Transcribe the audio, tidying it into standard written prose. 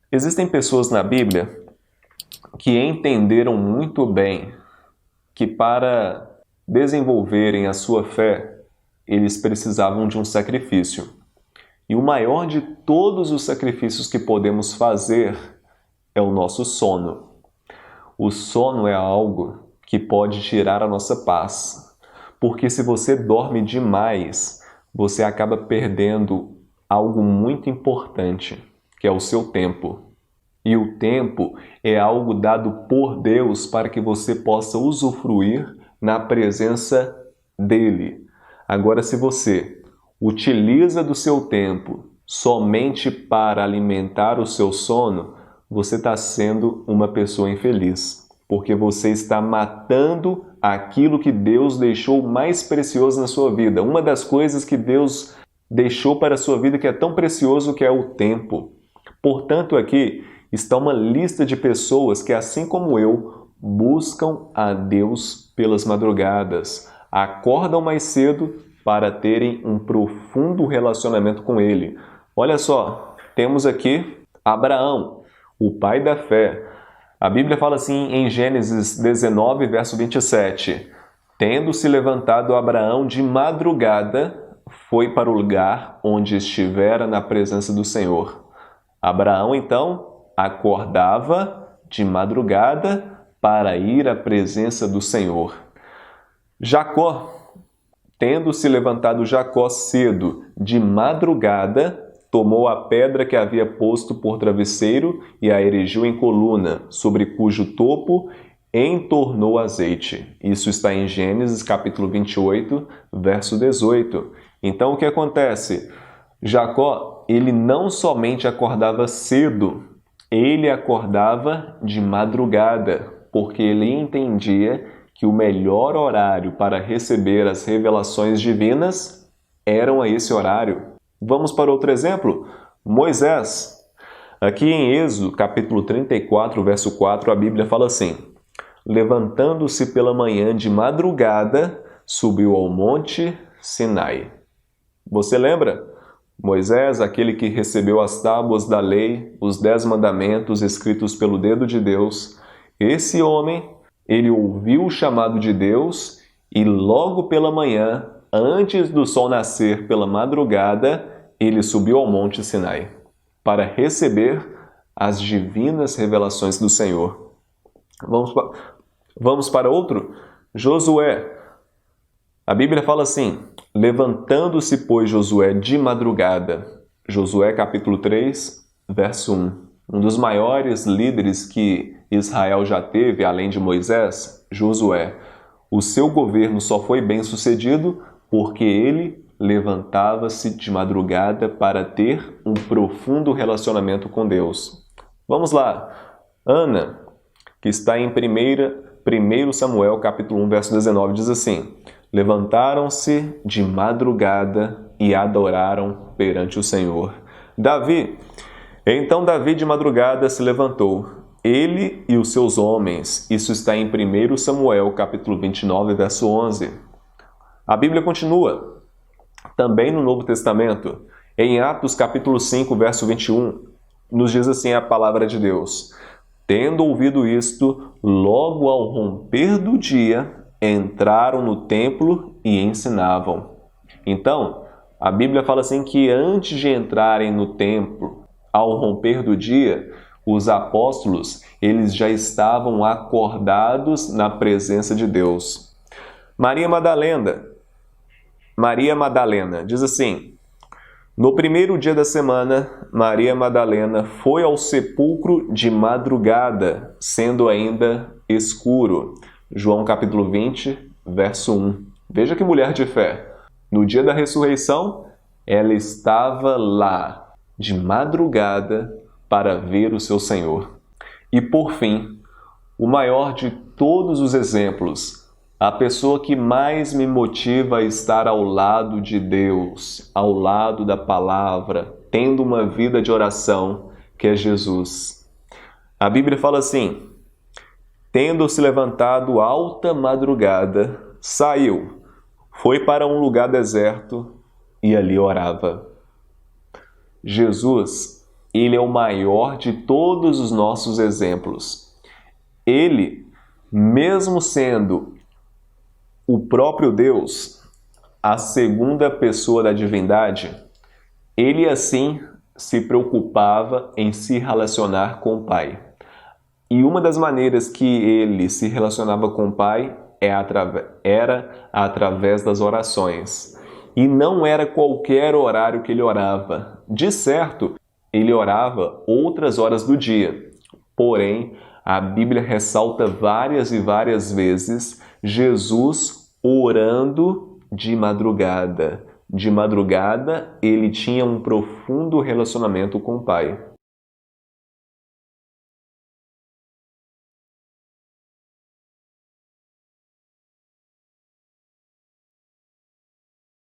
Existem pessoas na Bíblia que entenderam muito bem que para desenvolverem a sua fé, eles precisavam de um sacrifício. E o maior de todos os sacrifícios que podemos fazer é o nosso sono. O sono é algo que pode tirar a nossa paz, porque se você dorme demais, você acaba perdendo algo muito importante, que é o seu tempo. E o tempo é algo dado por Deus para que você possa usufruir na presença dele. Agora, se você utiliza do seu tempo somente para alimentar o seu sono, você está sendo uma pessoa infeliz, porque você está matando aquilo que Deus deixou mais precioso na sua vida. Uma das coisas que Deus deixou para a sua vida que é tão precioso, que é o tempo. Portanto, aqui está uma lista de pessoas que, assim como eu, buscam a Deus pelas madrugadas, acordam mais cedo para terem um profundo relacionamento com Ele. Olha só, temos aqui Abraão, o pai da fé. A Bíblia fala assim em Gênesis 19, verso 27. Tendo-se levantado Abraão de madrugada, foi para o lugar onde estivera na presença do Senhor. Abraão, então, acordava de madrugada para ir à presença do Senhor. Jacó, tendo-se levantado Jacó cedo de madrugada, tomou a pedra que havia posto por travesseiro e a erigiu em coluna, sobre cujo topo entornou azeite. Isso está em Gênesis capítulo 28, verso 18. Então o que acontece? Jacó, ele não somente acordava cedo, ele acordava de madrugada, porque ele entendia que o melhor horário para receber as revelações divinas eram a esse horário. Vamos para outro exemplo? Moisés. Aqui em Êxodo, capítulo 34, verso 4, a Bíblia fala assim: levantando-se pela manhã de madrugada, subiu ao monte Sinai. Você lembra? Moisés, aquele que recebeu as tábuas da lei, os 10 mandamentos escritos pelo dedo de Deus, esse homem, ele ouviu o chamado de Deus e logo pela manhã, antes do sol nascer pela madrugada, ele subiu ao monte Sinai para receber as divinas revelações do Senhor. Vamos para outro? Josué. A Bíblia fala assim: levantando-se, pois, Josué de madrugada. Josué capítulo 3, verso 1. Um dos maiores líderes que Israel já teve, além de Moisés, Josué. O seu governo só foi bem sucedido porque ele levantava-se de madrugada para ter um profundo relacionamento com Deus. Vamos lá. Ana, que está em 1 Samuel capítulo 1, verso 19, diz assim: levantaram-se de madrugada e adoraram perante o Senhor. Davi. Então Davi de madrugada se levantou, ele e os seus homens. Isso está em 1 Samuel, capítulo 29, verso 11. A Bíblia continua, também no Novo Testamento, em Atos, capítulo 5, verso 21, nos diz assim a palavra de Deus: tendo ouvido isto, logo ao romper do dia, entraram no templo e ensinavam. Então, a Bíblia fala assim que antes de entrarem no templo, ao romper do dia, os apóstolos, eles já estavam acordados na presença de Deus. Maria Madalena diz assim: no primeiro dia da semana, Maria Madalena foi ao sepulcro de madrugada, sendo ainda escuro. João capítulo 20, verso 1. Veja que mulher de fé. No dia da ressurreição, ela estava lá, de madrugada, para ver o seu Senhor. E por fim, o maior de todos os exemplos, a pessoa que mais me motiva a estar ao lado de Deus, ao lado da palavra, tendo uma vida de oração, que é Jesus. A Bíblia fala assim: tendo se levantado alta madrugada, saiu, foi para um lugar deserto e ali orava. Jesus, ele é o maior de todos os nossos exemplos. Ele, mesmo sendo o próprio Deus, a segunda pessoa da divindade, ele assim se preocupava em se relacionar com o Pai. E uma das maneiras que ele se relacionava com o Pai era através das orações. E não era qualquer horário que ele orava. De certo, ele orava outras horas do dia. Porém, a Bíblia ressalta várias e várias vezes Jesus orando de madrugada. De madrugada, ele tinha um profundo relacionamento com o Pai.